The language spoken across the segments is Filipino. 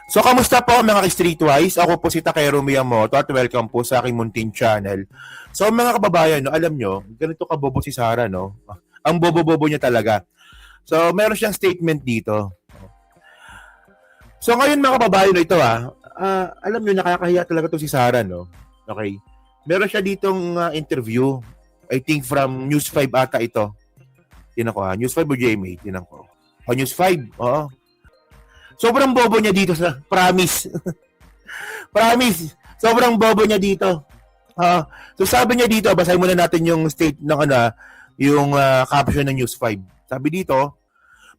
So, kamusta po mga ka-Streetwise? Ako po si Takero Miyamoto at welcome po sa aking munting channel. So, mga kababayan, no, alam nyo, ganito kabobo si Sarah, no? Ang bobo-bobo niya talaga. So, meron siyang statement dito. So, ngayon mga kababayan, no, ito alam nyo, nakakahiya talaga to si Sarah, no? Okay. Meron siya ditong interview. I think from News 5 ata ito. Tinan ko News 5 o GMA? Tinan ko. News 5, oo. Sobrang bobo niya dito sa promise. Promise. Sobrang bobo niya dito. So sabi niya dito, basahin muna natin yung state ng yung caption ng News 5. Sabi dito,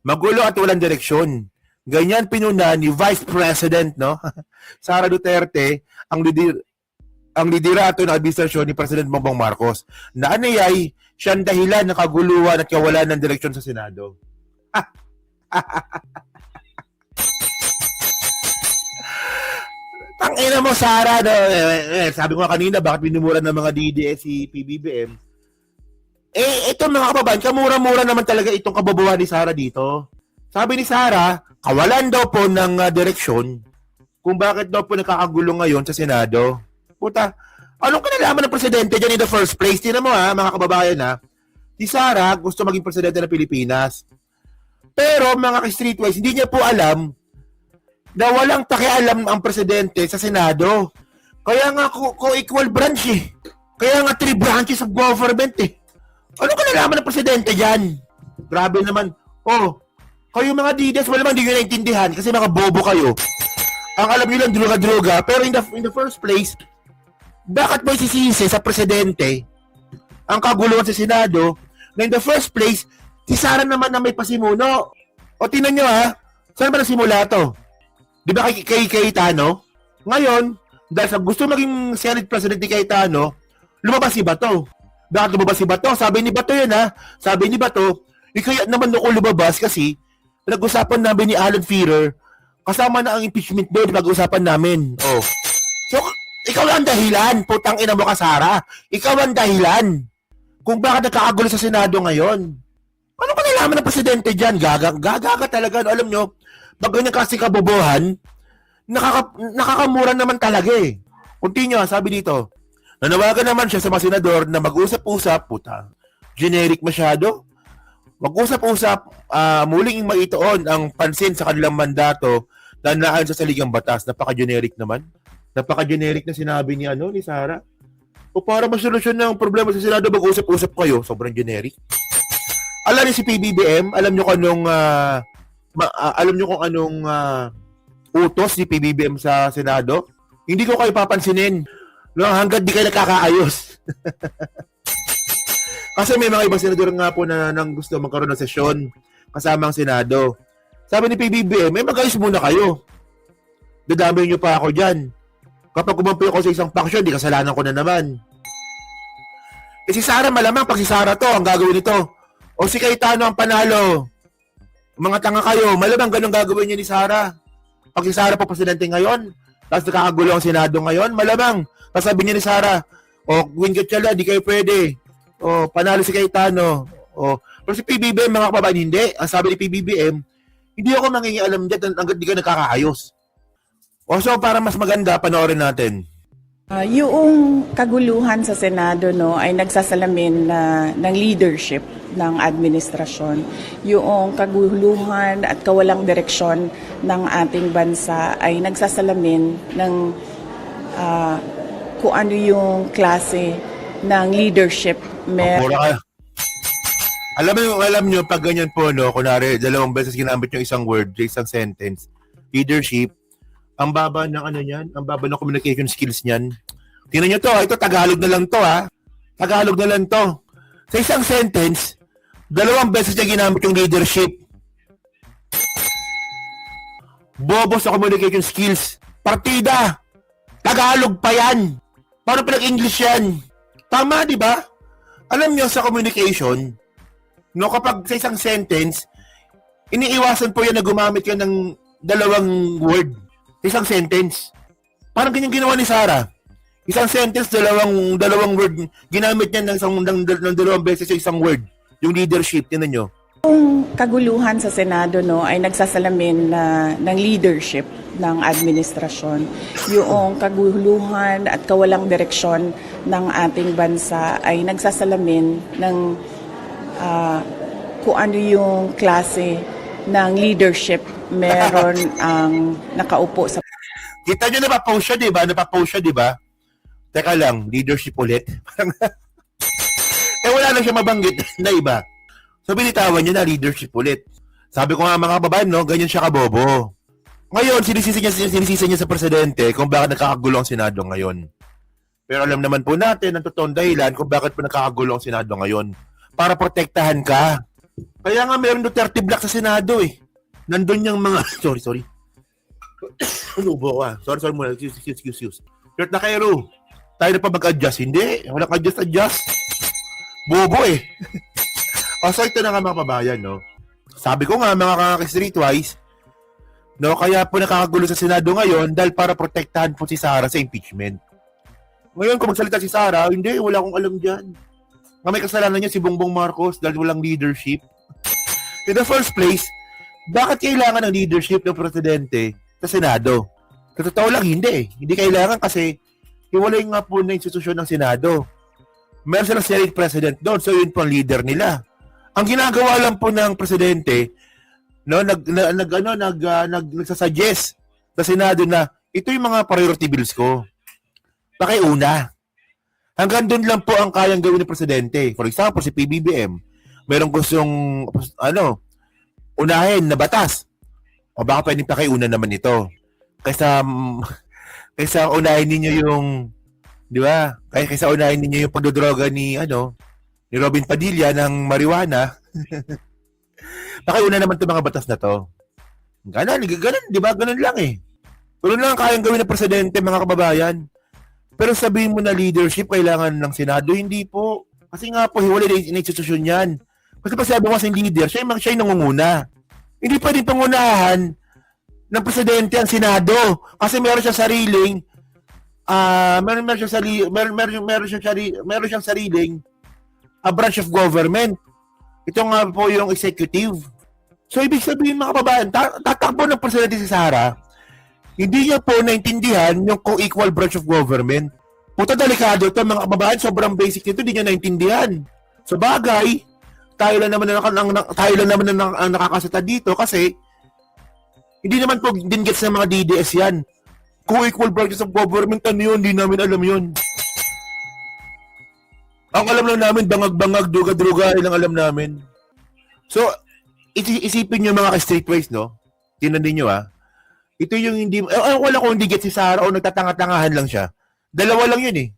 magulo at walang direksyon. Ganyan pinuna ni Vice President, no? Sara Duterte, ang liderato ng administrasyon ni President Bongbong Marcos. Na anayay siyang dahilan ng kaguluhan at kawalan ng direksyon sa Senado. Tangina mo, Sara, no? Sabi ko kanina, bakit binumura ng mga DDS si PBBM? Ito mga kababayan, kamura-mura naman talaga itong kababuhan ni Sara dito. Sabi ni Sara, kawalan daw po ng direksyon kung bakit daw po nakakagulo ngayon sa Senado. Puta, anong kinalaman ng presidente dyan in the first place? Tingnan mo mga kababayan si Sara gusto maging presidente ng Pilipinas. Pero mga ka-Streetwise, hindi niya po alam na walang pakialam ang presidente sa Senado. Kaya nga co-equal branch Kaya nga 3 branches of government Ano ka nalaman ng presidente dyan? Grabe naman. Kayo mga DDS, wala naman hindi nyo naintindihan kasi mga bobo kayo. Ang alam nyo lang, droga-droga. Pero in the first place, bakit mo isisisi sa presidente ang kaguluhan sa Senado na in the first place, si Sara naman na may pasimuno? O tinan nyo saan ba nasimula to? Di ba kay Cayetano? Ngayon, dahil sa gusto maging Senate President ni Cayetano, lumabas si Bato. Bakit lumabas si Bato? Sabi ni Bato yun Sabi ni Bato, kaya naman ako lumabas kasi nag-usapan namin ni Alan Fearer kasama na ang impeachment bill pag-usapan namin. So, ikaw ang dahilan, putang ina mo ka, Sara. Ikaw ang dahilan kung bakit nagkakagulo sa Senado ngayon. Ano ka nalaman ng presidente dyan? Gaga talaga. Alam nyo, pag ganyan kasi kabobohan, nakakamura naman talaga Continue, sabi dito. Nanawagan naman siya sa mga senador na mag-usap-usap, puta. Generic masyado. Mag-usap-usap, muling maitoon ang pansin sa kanilang mandato na naan sa saligang batas. Napaka-generic naman. Napaka-generic na sinabi ni Sara. O para masolusyon ng problema sa Senado, mag-usap-usap kayo. Sobrang generic. Alam niyo si PBBM, alam niyo kung anong utos ni PBBM sa Senado? Hindi ko kayo papansinin. No, hanggang di kayo nakakaayos. Kasi may mga ibang senador nga po na nang gusto magkaroon ng sesyon kasama ang Senado. Sabi ni PBBM, may mag-ayos muna kayo. Dadamay niyo pa ako dyan. Kapag kumampi ako sa isang faction, di kasalanan ko na naman. Si Sara malamang, pag si Sara to, ang gagawin nito. O si Cayetano ang panalo. Mga tanga kayo, malamang ganun gagawin niyo ni Sara. Pag si Sara po presidente ngayon, tapos nakakagulo ang Senado ngayon, malamang. Sabi niya ni Sara, Queen Gatchala, di kayo pwede. Panalo si Cayetano. Pero si PBBM, mga kababayan, hindi. Ang sabi ni PBBM, hindi ako mangingialam dyan hanggang di ka nakakaayos. So, para mas maganda, panoorin natin. Yung kaguluhan sa Senado ay nagsasalamin ng leadership ng administrasyon. Yung kaguluhan at kawalang direksyon ng ating bansa ay nagsasalamin ng kung ano yung klase ng leadership. Alam nyo, pag ganyan po, kunwari, 2 beses ginamit yung isang word, isang sentence, leadership, ang baba ng ang baba ng communication skills niyan. Tingnan niyo to, ito Tagalog na lang to Tagalog na lang to. Sa isang sentence, 2 beses niya ginamit yung leadership. Bobo sa communication skills. Partida. Tagalog pa yan. Paano pinag-English yan? Tama, di ba? Alam niyo sa communication, kapag sa isang sentence, iniiwasan po yan na gumamit yan ng 2 word. Isang sentence. Parang ganyan ginawa ni Sara. Isang sentence, dalawang word. Ginamit niya ng 2 beses yung isang word. Yung leadership, tinan nyo. Yung kaguluhan sa Senado ay nagsasalamin ng leadership ng administrasyon. Yung kaguluhan at kawalang direksyon ng ating bansa ay nagsasalamin ng kung ano yung klase ng leadership meron ang nakaupo sa. Kita nyo napapost siya, di ba? Napapost siya, di ba? Teka lang, leadership ulit. Wala lang siya mabanggit na iba. So, binitawan niya na leadership ulit. Sabi ko nga mga kababayan, no, ganyan siya kabobo. Ngayon, sinisisi niya sa presidente kung bakit nagkakagulo ang Senado ngayon. Pero alam naman po natin ang totoong dahilan kung bakit po nagkakagulo ang Senado ngayon. Para protektahan ka. Kaya nga meron Duterte Black sa Senado eh. Nandun yung mga... Sorry. Unubo ka. Sorry muna. Excuse. Kurt na kayo. Tayo na pa mag-adjust. Hindi. Walang adjust. Bobo eh. So ito na nga mga kababayan, no? Sabi ko nga mga streetwise, no, kaya po nakakagulo sa Senado ngayon dahil para protektahan po si Sara sa impeachment. Ngayon kung magsalita si Sara, hindi, wala akong alam dyan. Nga may kasalanan niya si Bongbong Marcos dahil walang leadership. In the first place, bakit kailangan ng leadership ng presidente sa Senado? Sa totoo lang, hindi. Hindi kailangan kasi hiwalay nga po na institusyon ng Senado. Meron silang Senate President doon, so yun po ang leader nila. Ang ginagawa lang po ng presidente, no, nagsasuggest sa Senado na ito yung mga priority bills ko. Pakiuna. Hanggang doon lang po ang kayang gawin ng presidente. For example, si PBBM, merong gustong unahin na batas. O baka pwedeng pakiuna naman ito. Kaysa unahin ninyo yung, di ba? Kaysa unahin ninyo yung pagdodroga ni Robin Padilla ng marijuana. Pakiuna naman itong mga batas na to. Ganun, di ba? Ganun lang eh. Ganun lang ang kayang gawin ng presidente, mga kababayan. Pero sabihin mo na leadership kailangan ng Senado, hindi po. Kasi nga po, hiwalay na institusyon yan. Kasi pa sabi mo kasi leader, siya yung nangunguna. Hindi pwedeng pangunahan ng presidente ang Senado. Kasi meron siyang sariling meron siyang sariling a branch of government. Ito nga po yung executive. So, ibig sabihin mga kababayan, tatakbo ng presidente si Sara, hindi niya po naintindihan yung co-equal branch of government. Puta delikado ito mga kababayan, sobrang basic nito, hindi niya naintindihan. So, bagay, tayo lang naman ang nakakasata dito kasi hindi naman po din gets ng mga DDS yan. Co-equal branches of government, ano yun? Hindi namin alam yun. Ang alam lang namin, bangag-bangag, druga-druga, ilang alam namin. So, isipin nyo mga ka-streetways, no? Tinandin nyo, Ito yung hindi, wala ko hindi get si Sara o nagtatanga-tangahan lang siya. Dalawa lang yun, eh.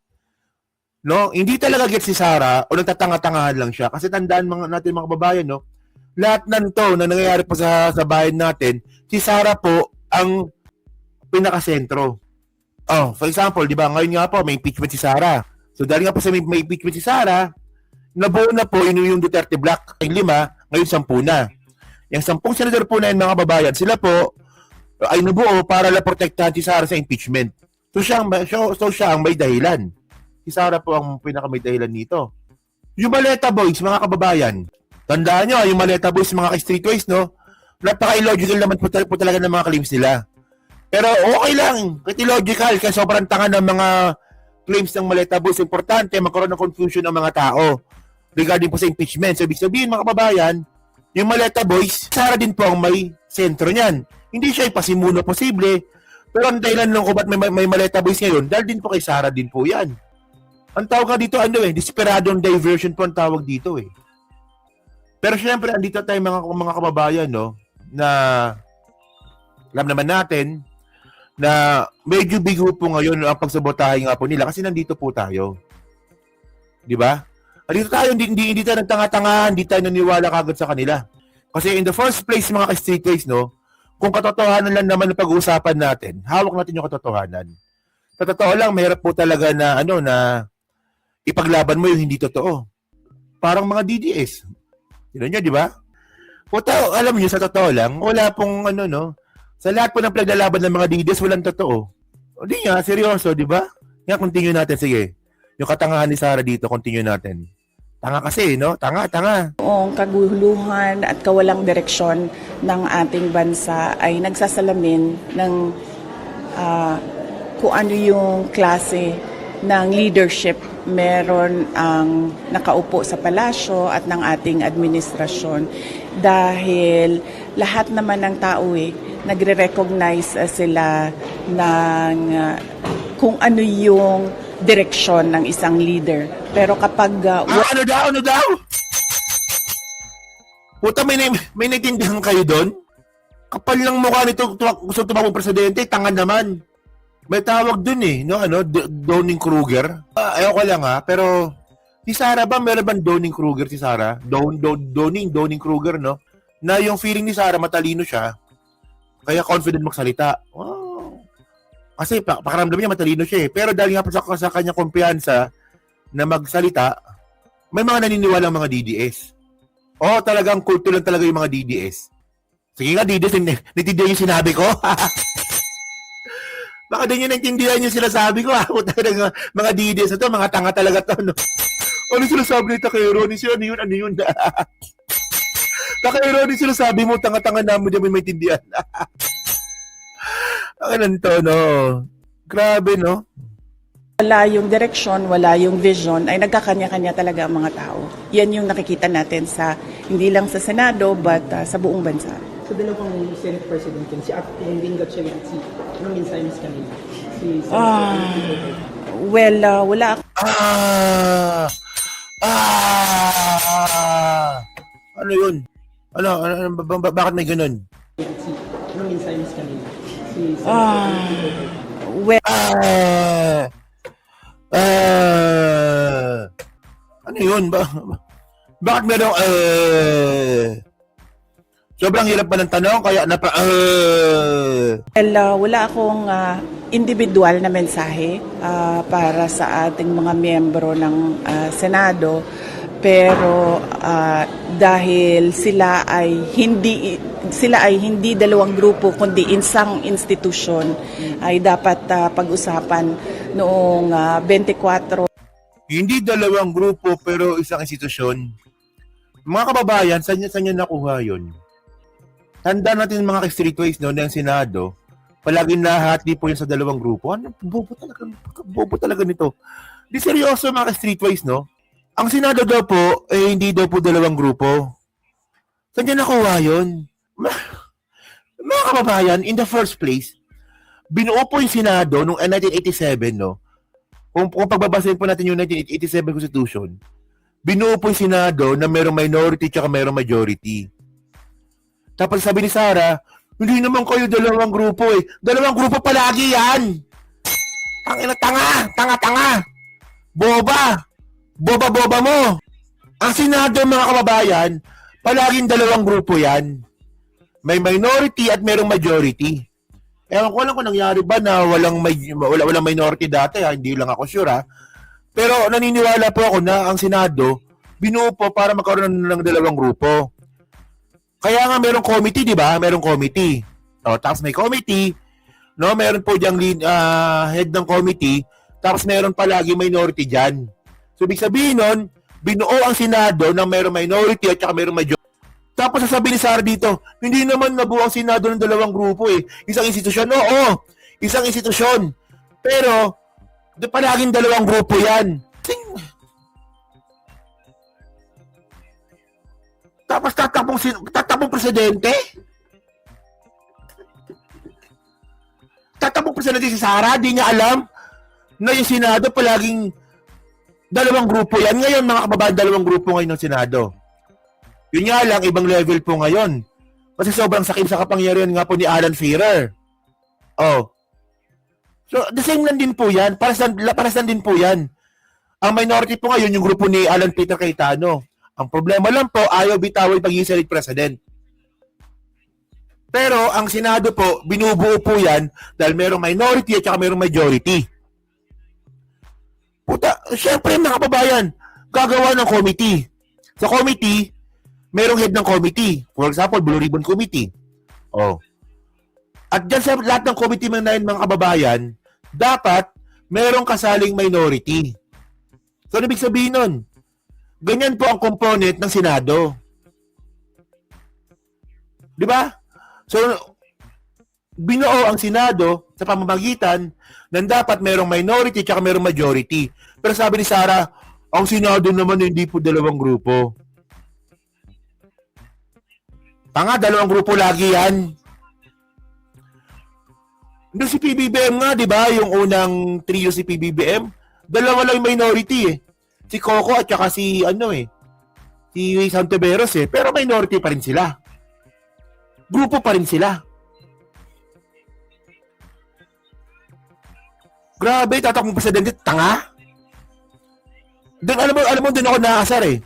No? Hindi talaga get si Sara o nagtatanga-tangahan lang siya. Kasi tandaan natin mga babayan, no? Lahat nanto na nangyayari po sa bayan natin, si Sara po ang pinakasentro. For example, di ba, ngayon nga po, may impeachment si Sara. So dahil nga po sa may impeachment si Sara, nabuo na po yung Duterte Black, ay 5, ngayon 10 na. Yung 10 senador po na yun, mga kababayan, sila po ay nabuo para la protektahan si Sara sa impeachment. So siya ang may dahilan. Si Sara po ang pinaka may dahilan nito. Yung Maleta Boys, mga kababayan, tandaan nyo, yung Maleta Boys, mga ka-streetways, no? Napaka-illogical naman po talaga ng mga claims nila. Pero okay lang, kahit illogical, kasi sobrang tanga ng mga claims ng Maleta Boys. Importante, magkaroon ng confusion ng mga tao regarding po sa impeachment. So, ibig sabihin, mga kababayan, yung Maleta Boys, Sara din po ang may sentro niyan. Hindi siya ipasimuno posible, pero ang dahilan nung kung ba't may Maleta Boys ngayon, dahil din po kay Sara din po yan. Ang tawag nga dito, desperadong diversion po ang tawag dito, eh. Pero syempre, andito tayo mga kababayan, no, na alam naman natin na medyo bigo po ngayon ang pagsabotahe nga po nila kasi nandito po tayo. Di ba? Nandito tayo, hindi tayo nagtanga-tanga, hindi tayo naniwala kagad sa kanila. Kasi in the first place, mga ka-streetways, no, kung katotohanan lang naman ang pag-uusapan natin, hawak natin yung katotohanan. Sa totoo lang, mahirap po talaga na, na ipaglaban mo yung hindi totoo. Parang mga DDS. Yun nyo, di ba? Puta, alam niyo sa totoo lang, wala pong sa lahat po ng pinaglalaban ng mga DDS, walang totoo. Hindi nga, seryoso, di ba? Nga, continue natin, sige. Yung katangahan ni Sara dito, continue natin. Tanga kasi, no? Tanga. Yung kaguluhan at kawalang direksyon ng ating bansa ay nagsasalamin ng kung ano yung klase ng leadership meron ang nakaupo sa palasyo at ng ating administrasyon. Dahil lahat naman ng tao nagre-recognize sila ng kung ano yung direksyon ng isang leader. Pero kapag Ano daw? Puta, may naintindihan kayo doon? Kapal lang mukha nito, gusto tumakbong presidente, tanga naman. May tawag dun no? Dunning-Kruger. Ayaw ko lang pero si Sara ba, meron bang Dunning-Kruger si Sara? Dunning-Kruger, no? Na yung feeling ni Sara, matalino siya, kaya confident magsalita. Wow. Kasi pakiramdam niya matalino siya Pero dahil nga sa kanya kumpiyansa na magsalita, may mga naniniwala mga DDS. Talagang kulto lang talaga yung mga DDS. Sige nga, DDS, naintindihan yung sinabi ko. Baka din yung naintindihan yung sinasabi ko. Mga DDS na to, mga tanga talaga to. No? Ano sinasabi nito kay Ronnie? Ano yun? Kay Ronnie sinasabi mo, tanga-tanga namin din may maintindihan. Ang to, no? Grabe, no? wala yung direksyon, wala yung vision, ay nagkakanya-kanya talaga ang mga tao. Yan yung nakikita natin hindi lang sa Senado, but sa buong bansa. So dalawang Senate President yan, si Ate Gatchalian at si Simons kanina. Wala Ano yun? Bakit may ganun? Si Simons kanina. Ano yun? Bakit merong sobrang hirap pa ng tanong kaya wala akong individual na mensahe para sa ating mga miyembro ng Senado, pero dahil sila ay hindi dalawang grupo kundi isang institusyon, ay dapat pag-usapan noong 24. Hindi dalawang grupo pero isang institusyon. Mga kababayan, saan niyo nakuha yun? Tanda natin mga ka-streetways na yung Senado, palaging nahati po yun sa dalawang grupo. Ano? Bobo talaga nito. Di seryoso mga ka-streetways, no? Ang Senado daw po, hindi daw po dalawang grupo. Saan niyo nakuha yun? Mga kababayan, in the first place, binuo po yung Senado noong 1987, no? Kung pagbabasahin po natin yung 1987 Constitution, binuo po yung Senado na mayroong minority at mayroong majority. Tapos sabi ni Sara, hindi naman kayo dalawang grupo Dalawang grupo palagi yan! Tanga! Boba mo! Ang Senado, mga kababayan, palaging dalawang grupo yan. May minority at mayroong majority. Ewan ko lang kung nangyari ba na walang minority dati, hindi lang ako sure Pero naniniwala po ako na ang Senado binuo po para magkaroon ng dalawang grupo. Kaya nga merong committee, di ba? Merong committee. Tapos may committee, no? Meron po diyang head ng committee, tapos meron palagi minority diyan. So ibig sabihin nun, binuo ang Senado ng merong minority at saka merong majority. Tapos sasabihin ni Sara dito, hindi naman nabuo ang Senado ng dalawang grupo Isang institusyon. Oo, isang institusyon. Pero, palaging dalawang grupo yan. Tapos tatakbong presidente? Tatakbong presidente si Sara, di niya alam na yung Senado palaging dalawang grupo yan. Ngayon, mga kababayan, dalawang grupo ngayon ng Senado. Yun nga lang, ibang level po ngayon. Kasi sobrang sakit sa kapangyarihan nga po ni Alan Shearer. So, the same lang din po yan. Parasan din po yan. Ang minority po ngayon, yung grupo ni Alan Peter Cayetano. Ang problema lang po, ayaw bitawin pagiging Senate President. Pero, ang Senado po, binubuo po yan dahil merong minority at saka merong majority. Puta, syempre mga kababayan, gagawa ng committee. Sa committee, merong head ng committee. For example, Blue Ribbon Committee. At dyan sa lahat ng committee mga kababayan, dapat merong kasaling minority. So, ano ibig sabihin nun? Ganyan po ang component ng Senado. Di ba? So, binuo ang Senado sa pamamagitan ng dapat mayroong minority at mayroong majority. Pero sabi ni Sara, ang Senado naman hindi po dalawang grupo. Tanga, dalawang grupo lagi yan. Doon si PBBM nga, di ba? Yung unang trio si PBBM, dalawa lang yung minority eh. Si Coco at saka si si Santiveros eh. Pero minority pa rin sila. Grupo pa rin sila. Grabe, tatakbong presidente, tanga. Doon, alam mo, doon ako naasar eh.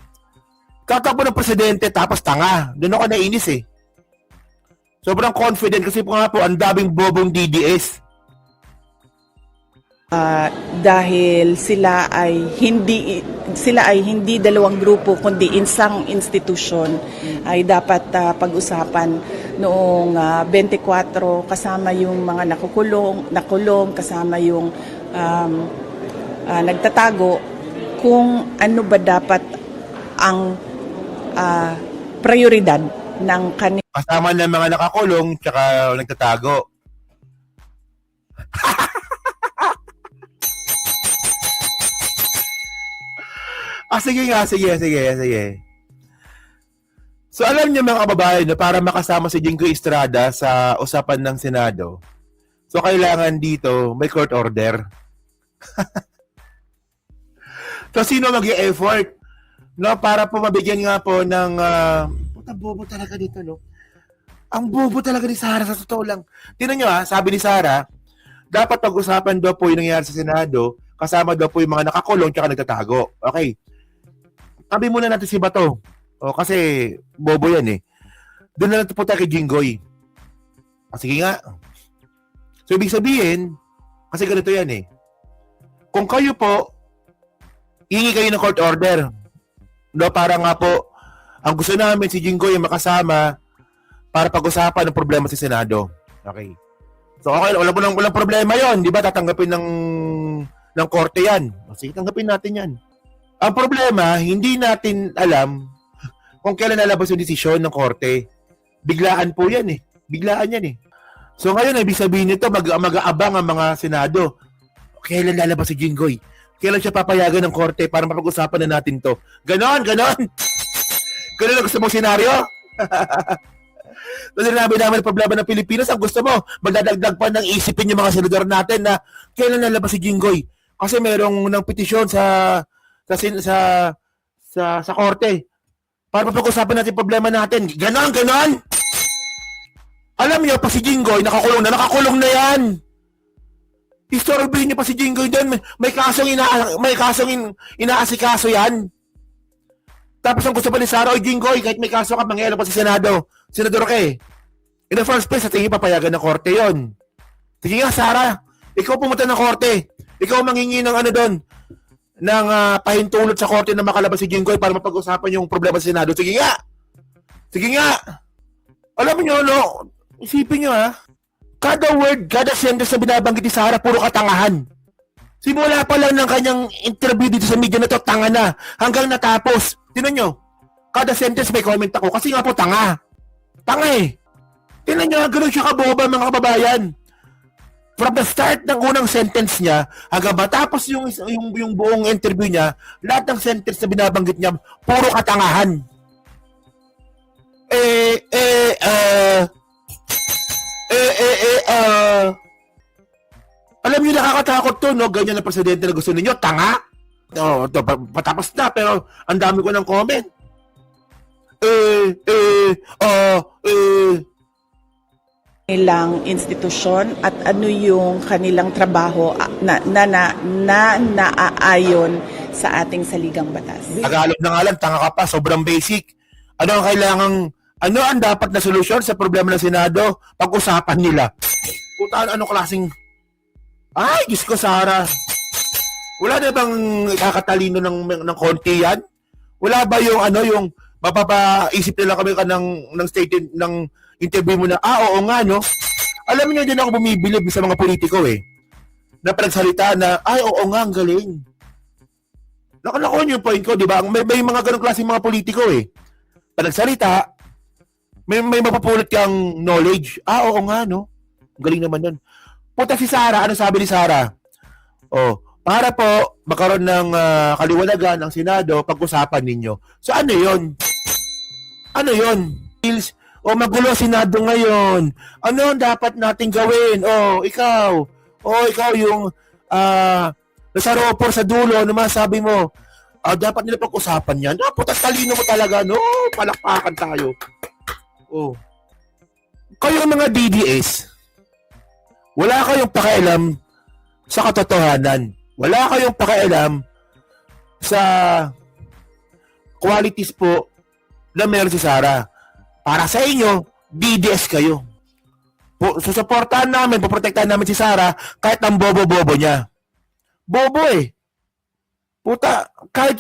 Tatakbo ng presidente tapos tanga. Doon ako nainis eh. Sobrang confident kasi po nga po, ang daming bobong DDS. Dahil sila ay hindi dalawang grupo kundi isang institusyon ay dapat pag-usapan noong 24 kasama yung mga nakulong kasama yung nagtatago kung ano ba dapat ang prioridad ng kanila. Kasama ng mga nakakulong tsaka nagtatago. Sige nga, sige. So alam niyo mga kababayan, no, para makasama si Jinggoy Estrada sa usapan ng Senado, so kailangan dito may court order. So sino mag-i-effort? No, para po mabigyan nga po ng puta bobo talaga dito, no? Ang bobo talaga ni Sara sa totoo lang. Tingnan niyo sabi ni Sara, dapat pag-usapan daw po yung nangyayari sa Senado, kasama daw po yung mga nakakulong tsaka nagtatago. Okay. Sabi muna natin si Bato. Kasi bobo yan eh. Doon na lang po tayo kay Jinggoy. Sige nga. So ibig sabihin, kasi ganito yan eh. Kung kayo po, hingi kayo ng court order. No, para nga po, ang gusto namin si Jinggoy yung makasama para pag-usapan ng problema sa Senado. Okay. So okay, walang problema yon, di ba? Tatanggapin ng korte yan. Sige, tanggapin natin yan. Ang problema, hindi natin alam kung kailan lalabas yung desisyon ng korte. Biglaan po yan eh. Biglaan yan eh. So ngayon, ibig sabihin nito, mag-aabang ang mga Senado. Kailan lalabas si Jinggoy? Kailan siya papayagan ng korte para mapag-usapan na natin to? Ganon! Ganon ang gusto mong senaryo? Kasi namin naman ang problema ng Pilipinas, ang gusto mo, magdadagdag pa ng isipin yung mga senador natin na kailan lalabas si Jinggoy? Kasi merong ng petisyon sa korte para mapag-usapan natin problema natin. Ganon! Alam niyo, pa si Jinggoy, nakakulong na yan. Istorbihin niyo pa si Jinggoy doon. May kasong inaasikaso yan. Tapos ang gusto pa ni Sara, Jinggoy, kahit may kaso ka, mangyayalo pa sa Senado. Senador ka eh. In the first place, sa tingin papayagan ng korte yon. Sige nga, Sara, ikaw pumunta ng korte. Ikaw manghingi ng doon, ng pahintulot sa korte na makalabas si Jinggoy para mapag-usapan yung problema sa Senado. Sige nga. Alam niyo, no, isipin niyo kada word, kada sentence na binabanggit ni Sara, puro katangahan. Simula pa lang ng kanyang interview dito sa media na to, tanga na. Hanggang natapos. Tingnan nyo, kada sentence may comment ako. Kasi nga po, tanga. Tanga eh. Tingnan nyo, gano'n siya kaboba mga kababayan. From the start ng unang sentence niya, hanggang matapos yung buong interview niya, lahat ng sentence na binabanggit niya, puro katangahan. Alam niyo, nakakatakot to, no? Ganyan na presidente na gusto ninyo, tanga. Patapos na, pero ang dami ko ng comment. Kanilang institusyon at ano yung kanilang trabaho na naaayon sa ating saligang batas. Tagalog na nga lang, tanga ka pa, sobrang basic. Ano ang dapat na solusyon sa problema ng Senado? Pag-usapan nila. Anong klaseng... Ay, Diyos ko, Sara. Wala na bang kakatalino ng konti yan? Wala ba yung mapapaisip nila kami ng statement ng interview mo na, oo nga, no? Alam niyo, din ako bumibilib sa mga politiko eh. Na pinagsalita na, ay, oo nga, ang galing. Nakuha niyo yung point ko, di ba? May mga ganong klaseng mga politiko eh. Pag nagsalita, may mapapulot kang knowledge. Oo nga, no? Ang galing naman nun. Punta si Sara, ano sabi ni Sara? Para po magkaroon ng kaliwanagan ng Senado, pag-usapan ninyo. So ano yun? Ano yun? Magulo Senado ngayon. Ano ang dapat nating gawin? Ikaw yung nasa ropor sa dulo, ano masabi mo? Dapat nila pag-usapan yan. Putas talino mo talaga, no? Palakpakan tayo. Kayo mga DDS, wala kayong pakialam sa katotohanan. Wala kayong pakialam sa qualities po na meron si Sara. Para sa inyo, DDS kayo. Susuportahan namin, poprotektahan namin si Sara kahit ang bobo-bobo niya. Bobo eh. Puta, kahit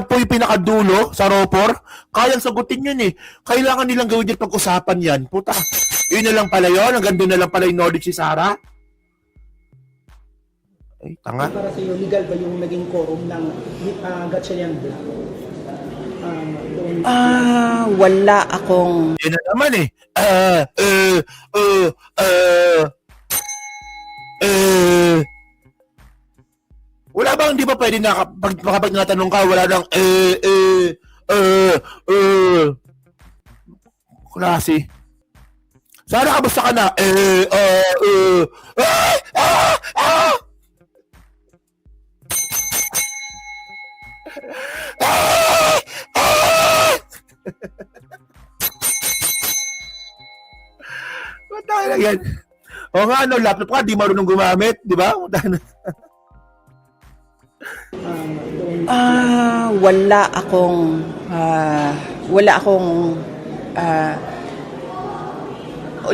po yung pinakadulo sa ropor, kayang sagutin yun eh. Kailangan nilang gawin yung pag-usapan yan. Puta, yun na lang pala yun. Hanggang doon na lang pala yung knowledge si Sara. Ay, tanga. Para sa iyo, legal ba yung naging quorum ng Gatchalian Bill? Wala akong... Yan na naman eh. Wala bang hindi ba pwede na kapag natanong ka, wala nang klase. Sana kamusta ka na? Tayo lang yan. Laptop ka, di marunong gumamit, di ba? Wala akong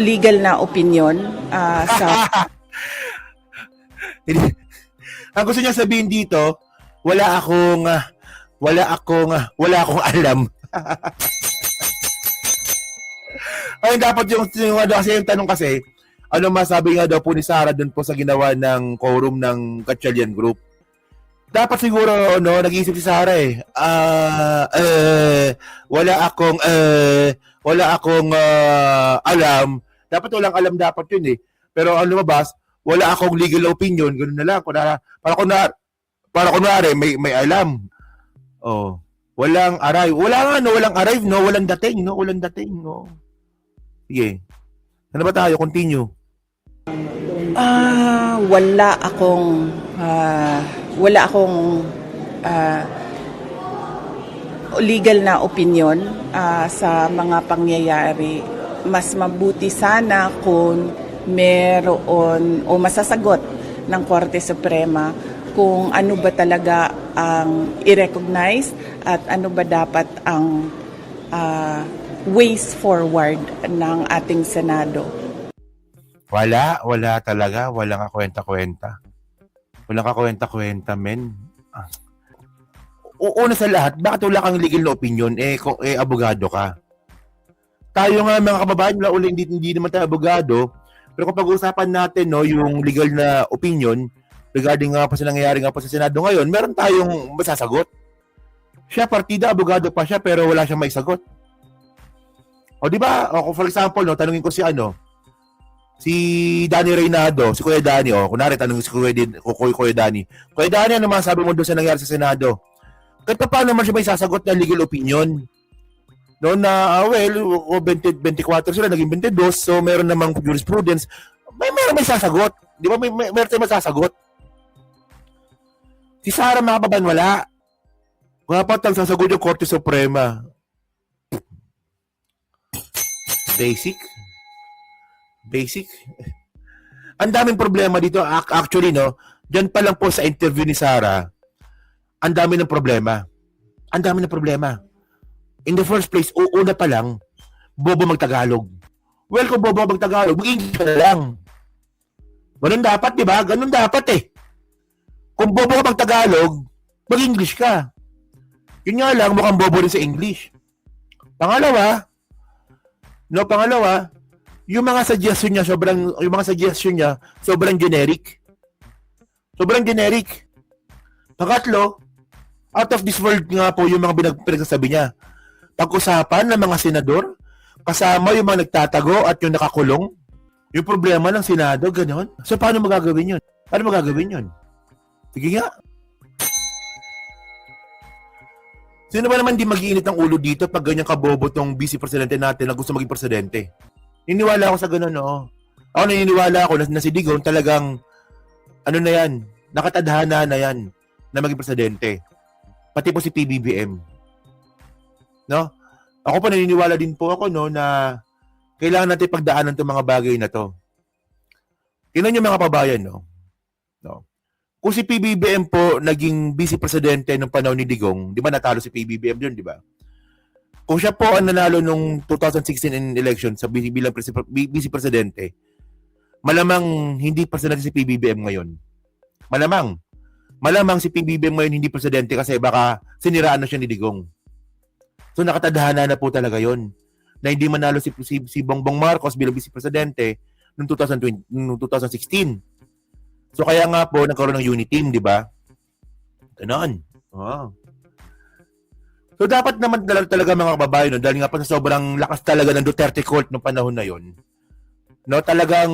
legal na opinion sa Ang gusto niya sabihin dito, wala akong alam. Ay dapat yung tanong kasi, ano masabi nga daw po ni Sara doon po sa ginawa ng quorum ng Gatchalian Group. Dapat siguro nag-iisip si Sara eh. Wala akong alam. Dapat walang alam dapat yun eh. Pero ang lumabas, wala akong legal opinion, ganoon na lang. Para kunwari may alam. Walang arrive. Walang arrive, no? Walang dating, no? Sige. Ano ba tayo? Continue. Wala akong legal na opinion sa mga pangyayari. Mas mabuti sana kung meron o masasagot ng Korte Suprema kung ano ba talaga ang i-recognize at ano ba dapat ang ways forward ng ating Senado. Wala talaga. Walang kakwenta-kwenta. Walang kakwenta-kwenta, men. Una sa lahat, bakit wala kang legal na opinion? Abogado ka. Tayo nga mga kababayan, hindi naman tayo abogado. Pero kung pag-uusapan natin yung legal na opinion regarding nga pa sa nangyayari nga pa sa Senado ngayon, meron tayong masasagot. Siya, partida, abogado pa siya, pero wala siyang maisagot. Di ba? For example, tanungin ko si Danny Reynado, si Kuya Danny, kunwari tanungin si Kuya Danny. Kuya Danny, ano masasabi mo doon sa nangyari sa Senado? Kahit pa paano naman siya may sasagot na legal opinion? Noon na, 24 sila, naging 22, so meron namang jurisprudence. Meron may sasagot. Di ba? Meron tayong masasagot. Si Sara mga kababayan, wala. Dapat ang sasagot yung Korte Suprema. Basic. Ang daming problema dito. Actually, dyan pa lang po sa interview ni Sara, ang dami ng problema. In the first place, una pa lang, bobo mag-Tagalog. Well, kung bobo mag-Tagalog, mag-English ka na lang. Ganun dapat, di ba? Ganun dapat eh. Kung bobo ka mag-Tagalog, mag-English ka. Yun nga lang, mukhang bobo rin sa English. Pangalawa, yung mga suggestion niya sobrang generic. Pangatlo, Out of this world nga po yung mga pinagsasabi niya. Pag-usapan ng mga senador, kasama yung mga nagtatago at yung nakakulong, yung problema ng Senado, gano'n. So, paano magagawin yun? Paano magagawin yun? Sige nga. Sino ba naman di mag-iinit ng ulo dito pag ganyan kabobo tong vice presidente natin na gusto maging presidente? Niniwala ako sa gano'n, no? Ako naniniwala ako na si Digong talagang, ano na yan, nakatadhana na yan na maging presidente. Pati po si PBBM. No? Ako pa naniniwala din po ako, no, na kailangan natin pagdaanan itong mga bagay na to. Tingnan niyo mga kababayan, no? Kung si PBBM po naging vice presidente nung panahon ni Digong, di ba natalo si PBBM yun, di ba? Kung siya po ang nanalo nung 2016 in election sa bilang vice presidente, malamang hindi presidente si PBBM ngayon. Malamang. Malamang si PBBM ngayon hindi presidente kasi baka siniraan na siya ni Digong. So nakatadhana na po talaga yon na hindi manalo si Bongbong Marcos bilang vice presidente noong 2016. So kaya nga po nagkaroon ng unity team, di ba? Ganon. Oh. So dapat naman talaga mga kababayan, no, dahil nga po sa sobrang lakas talaga ng Duterte court noong panahon na yon, no, talagang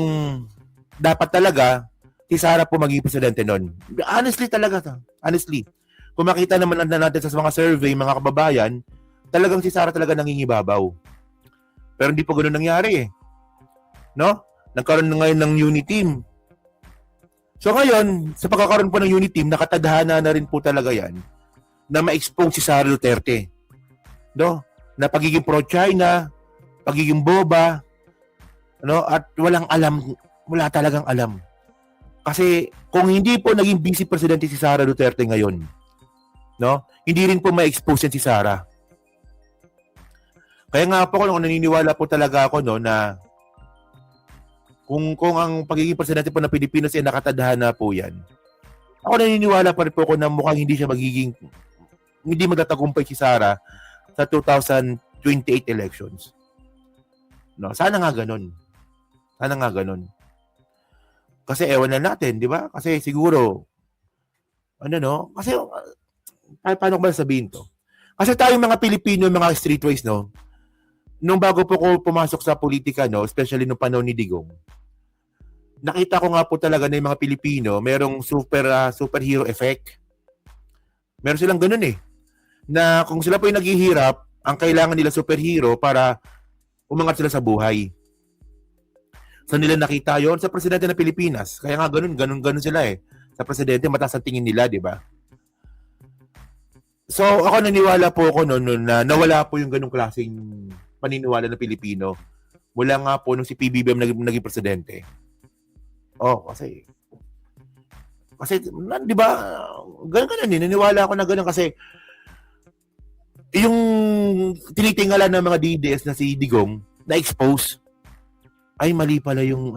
dapat talaga si Sara po maging presidente noon. Honestly talaga. Honestly. Kung makita naman natin sa mga survey, mga kababayan, talagang si Sara talaga nangingibabaw. Pero hindi po ganoon nangyari eh. No? Nagkaroon na ngayon ng unity team. So ngayon, sa pagkakaroon po ng unity team, nakatadhana na rin po talaga yan na ma-expose si Sara Duterte. No? Na pagiging pro-China, pagiging boba, no? At walang alam, wala talagang alam. Kasi kung hindi po naging vice presidente si Sara Duterte ngayon, no? Hindi rin po ma-expose yan si Sara. Kaya nga po kung naniniwala po talaga ako, no, na kung ang pagiging presidente po ng Pilipinas ay nakatadhana po yan, ako naniniwala pa rin po ako na mukhang hindi magtatagumpay si Sara sa 2028 elections. No, sana nga ganun. Sana nga ganun. Kasi ewan na natin, di ba? Kasi siguro, kasi paano ko ba sabihin to? Kasi tayong mga Pilipino, mga streetways, no, nung bago po ko pumasok sa politika, no, especially nung panahon ni Digong, nakita ko nga po talaga na yung mga Pilipino, merong superhero effect. Meron silang ganun eh. Na kung sila po yung naghihirap, ang kailangan nila superhero para umangat sila sa buhay. Saan nila nakita yon? Sa presidente ng Pilipinas. Kaya nga ganun sila eh. Sa presidente, mataas ang tingin nila, di ba? So, ako naniwala po ako noon na nawala po yung ganung klaseng paniniwala ng Pilipino. Mula nga po nung si PBBM naging presidente. Oh, kasi di ba, ganun din, naniwala ako na ganun kasi yung tinitingala ng mga DDS na si Digong na-expose, ay mali pala yung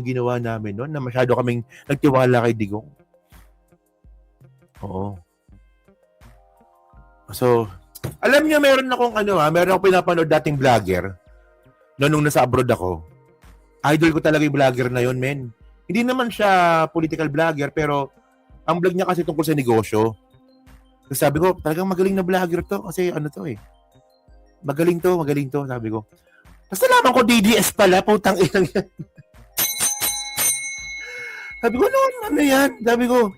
ginawa namin noon, na masyado kaming nagtiwala kay Digong. Oo. So, alam niyo meron akong pinapanood dating vlogger nung nasa abroad ako. Idol ko talaga yung vlogger na yun, men. Hindi naman siya political vlogger, pero ang vlog niya kasi tungkol sa negosyo. So sabi ko, talagang magaling na vlogger to kasi magaling to, sabi ko. Tapos nalaman ko, DDS pala, putang inang yan. Sabi ko, ano yan? Sabi ko,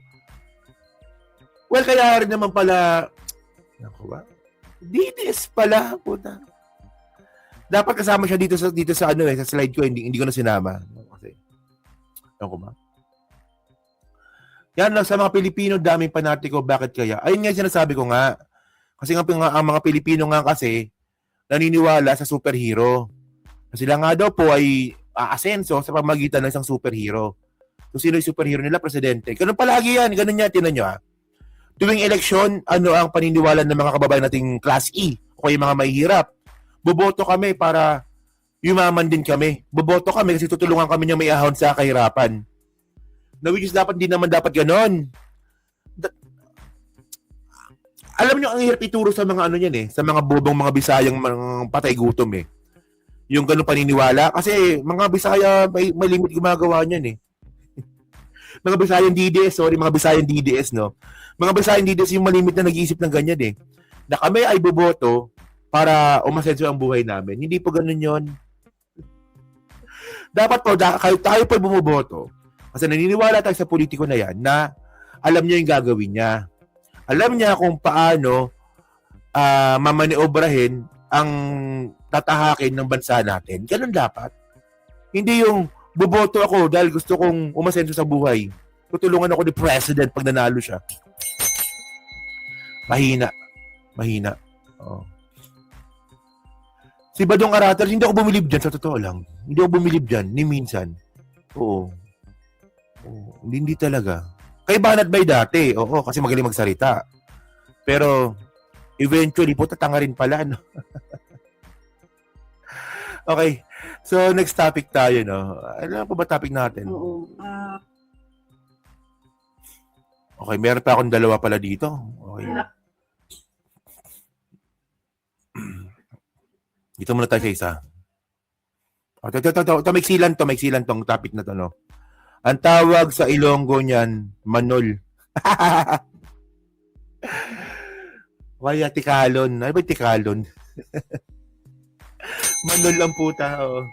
well, kaya rin naman pala, DDS pala, puta. Dapat kasama siya dito sa sa slide ko, hindi ko na sinama. Kasi, yan lang sa mga Pilipino, daming panatiko, bakit kaya? Ayun nga sinasabi ko nga. Kasi ang mga Pilipino nga kasi, naniniwala sa superhero. Sila nga daw po ay aasenso sa pamagitan ng isang superhero. So, sino yung superhero nila? Presidente. Ganun palagi yan. Ganun yan. Tinan nyo ha. Tuwing eleksyon, ano ang paniniwala ng mga kababayan nating Class E o kaya mga mahihirap? Boboto kami para yumaman din kami. Boboto kami kasi tutulungan kami niya may ahon sa kahirapan. Na which is hindi naman dapat ganon. Alam niyo ang hirap ituro sa mga sa mga bobong mga Bisayang mga patay gutom eh. Yung ganun paniniwala kasi mga Bisaya may limit gumagawa niyan eh. Mga Bisayang DDS, sorry, mga Bisayang DDS, no? Mga Bisayang DDS yung malimit na nag-iisip ng ganyan eh. Na kami ay boboto para umasenso ang buhay namin. Hindi po ganun yon. Dapat po, tayo po bumuboto. Kasi naniniwala tayo sa politiko na yan na alam niya yung gagawin niya. Alam niya kung paano mamaniobrahin ang tatahakin ng bansa natin. Ganun dapat. Hindi yung boboto ako dahil gusto kong umasenso sa buhay. Tutulungan ako ni President pag nanalo siya. Mahina. Mahina. Oo. Si Badong Arater, hindi ako bumilib dyan, sa totoo lang. Hindi ako bumilib dyan, ni minsan. Oo. Hindi talaga. Kay Banat Bay dati, oo, kasi magaling magsalita. Pero, eventually po, tatanga rin pala, no? Okay. So, next topic tayo, no? Ano pa ba topic natin? Oo. Okay, meron pa akong dalawa pala dito. Okay. Dito muna tayo sa isa. Ito, maigsilan tong topic na to, no? Ang tawag sa Ilonggo niyan, Manol. Kaya tikalon. Ano ba tikalon? Manol ang puta, oh.